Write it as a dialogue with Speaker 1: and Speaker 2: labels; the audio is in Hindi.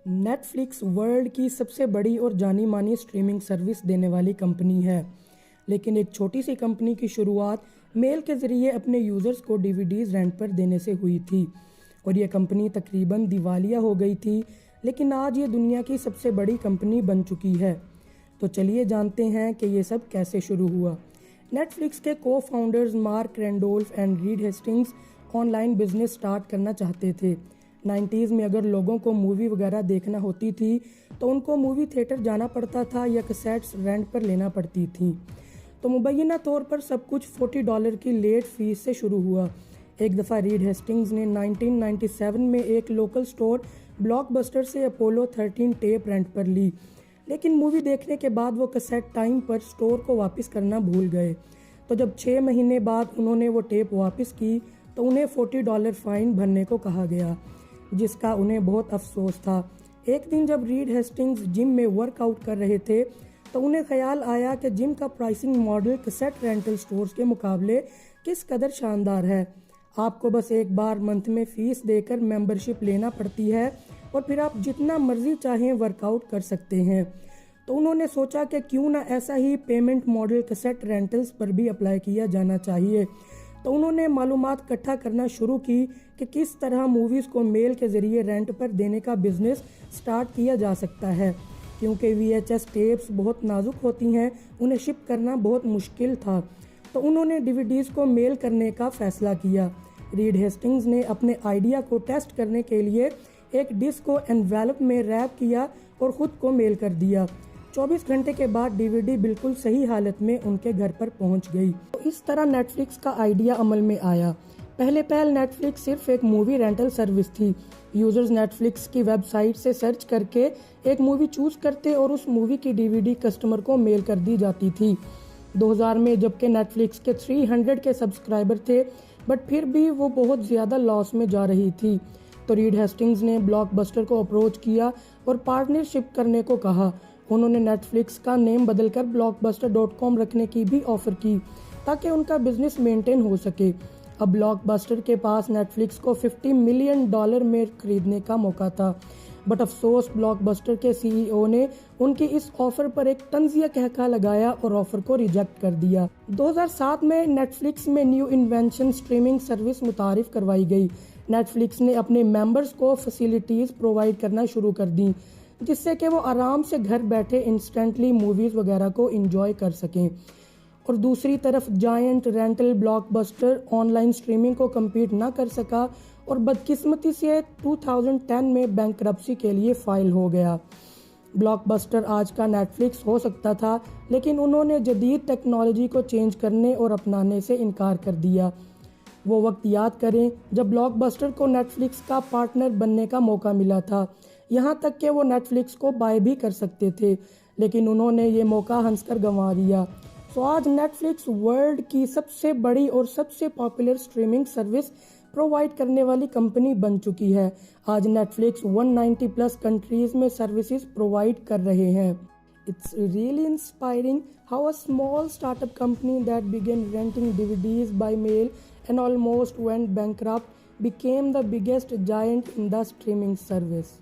Speaker 1: नेटफ्लिक्स वर्ल्ड की सबसे बड़ी और जानी मानी स्ट्रीमिंग सर्विस देने वाली कंपनी है। लेकिन एक छोटी सी कंपनी की शुरुआत मेल के ज़रिए अपने यूज़र्स को डीवीडीज़ रेंट पर देने से हुई थी और ये कंपनी तकरीबन दिवालिया हो गई थी, लेकिन आज ये दुनिया की सबसे बड़ी कंपनी बन चुकी है। तो चलिए जानते हैं कि ये सब कैसे शुरू हुआ। नेटफ्लिक्स के को founders mark Randolph and read Hastings online business start करना चाहते थे। 90s में अगर लोगों को मूवी वगैरह देखना होती थी तो उनको मूवी थिएटर जाना पड़ता था या कैसेट्स रेंट पर लेना पड़ती थी। तो मुबैना तौर पर सब कुछ $40 की लेट फीस से शुरू हुआ। एक दफ़ा रीड हेस्टिंग्स ने 1997 में एक लोकल स्टोर ब्लॉकबस्टर से अपोलो 13 टेप रेंट पर ली, लेकिन मूवी देखने के बाद वो कैसेट टाइम पर स्टोर को वापस करना भूल गए। तो जब 6 महीने बाद उन्होंने वो टेप वापस की तो उन्हें $40 फाइन भरने को कहा गया, जिसका उन्हें बहुत अफसोस था। एक दिन जब रीड हेस्टिंग्स जिम में वर्कआउट कर रहे थे तो उन्हें ख्याल आया कि जिम का pricing model cassette rental stores के मुकाबले किस कदर शानदार है। आपको बस एक बार मंथ में फ़ीस देकर मेंबरशिप लेना पड़ती है और फिर आप जितना मर्जी चाहें वर्कआउट कर सकते हैं। तो उन्होंने सोचा कि क्यों ना ऐसा ही पेमेंट मॉडल कैसेट रेंटल्स पर भी अप्लाई किया जाना चाहिए। तो उन्होंने मालूमात इकट्ठा करना शुरू की कि किस तरह मूवीज़ को मेल के ज़रिए रेंट पर देने का बिज़नेस स्टार्ट किया जा सकता है। क्योंकि VHS टेप्स बहुत नाजुक होती हैं, उन्हें शिप करना बहुत मुश्किल था। तो उन्होंने DVDs को मेल करने का फ़ैसला किया। रीड हेस्टिंग्स ने अपने आइडिया को टेस्ट करने के लिए एक डिस्क को एनवेलप में रैप किया और ख़ुद को मेल कर दिया। 24 घंटे के बाद DVD बिल्कुल सही हालत में उनके घर पर पहुंच गई। तो इस तरह नेटफ्लिक्स का आइडिया अमल में आया। पहले नेटफ्लिक्स सिर्फ एक मूवी रेंटल सर्विस थी। यूजर्स नेटफ्लिक्स की वेबसाइट से सर्च करके एक मूवी चूज करते और उस मूवी की DVD कस्टमर को मेल कर दी जाती थी। 2000 में जबकि नेटफ्लिक्स के 300 के सब्सक्राइबर थे, बट फिर भी वो बहुत ज़्यादा लॉस में जा रही थी। तो रीड हेस्टिंग्स ने ब्लॉकबस्टर को अप्रोच किया और पार्टनरशिप करने को कहा। उन्होंने नेटफ्लिक्स का नेम बदलकर blockbuster.com रखने की भी ऑफर की ताकि उनका बिजनेस मेंटेन हो सके। अब ब्लॉकबस्टर के पास नेटफ्लिक्स को $50 मिलियन में खरीदने का मौका था, बट अफसोस ब्लॉकबस्टर के CEO ने उनकी इस ऑफर पर एक तंजिया कहका लगाया और ऑफर को रिजेक्ट कर दिया। 2007 में नेटफ्लिक्स में न्यू इन्वेंशन स्ट्रीमिंग सर्विस मुतारिफ करवाई गई। नेटफ्लिक्स ने अपने मेंबर्स को फैसिलिटीज़ प्रोवाइड करना शुरू कर दी, जिससे कि वो आराम से घर बैठे इंस्टेंटली मूवीज़ वगैरह को एंजॉय कर सकें। और दूसरी तरफ giant rental blockbuster online streaming को कम्पीट ना कर सका और बदकिस्मती से 2010 में बैंकरप्सी के लिए फाइल हो गया। ब्लॉकबस्टर आज का नेटफ्लिक्स हो सकता था, लेकिन उन्होंने जदीद टेक्नोलॉजी को चेंज करने और अपनाने से इनकार कर दिया। वो वक्त याद करें जब ब्लॉकबस्टर को नेटफ्लिक्स का पार्टनर बनने का मौका मिला था, यहाँ तक कि वो नेटफ्लिक्स को बाय भी कर सकते थे, लेकिन उन्होंने ये मौका हंसकर गंवा दिया। तो आज नेटफ्लिक्स वर्ल्ड की सबसे बड़ी और सबसे पॉपुलर स्ट्रीमिंग सर्विस प्रोवाइड करने वाली कंपनी बन चुकी है। आज नेटफ्लिक्स 190 प्लस कंट्रीज में सर्विसेज प्रोवाइड कर रहे हैं। It's really inspiring how a small startup company that began renting DVDs by mail and almost went bankrupt became the biggest giant in the streaming service.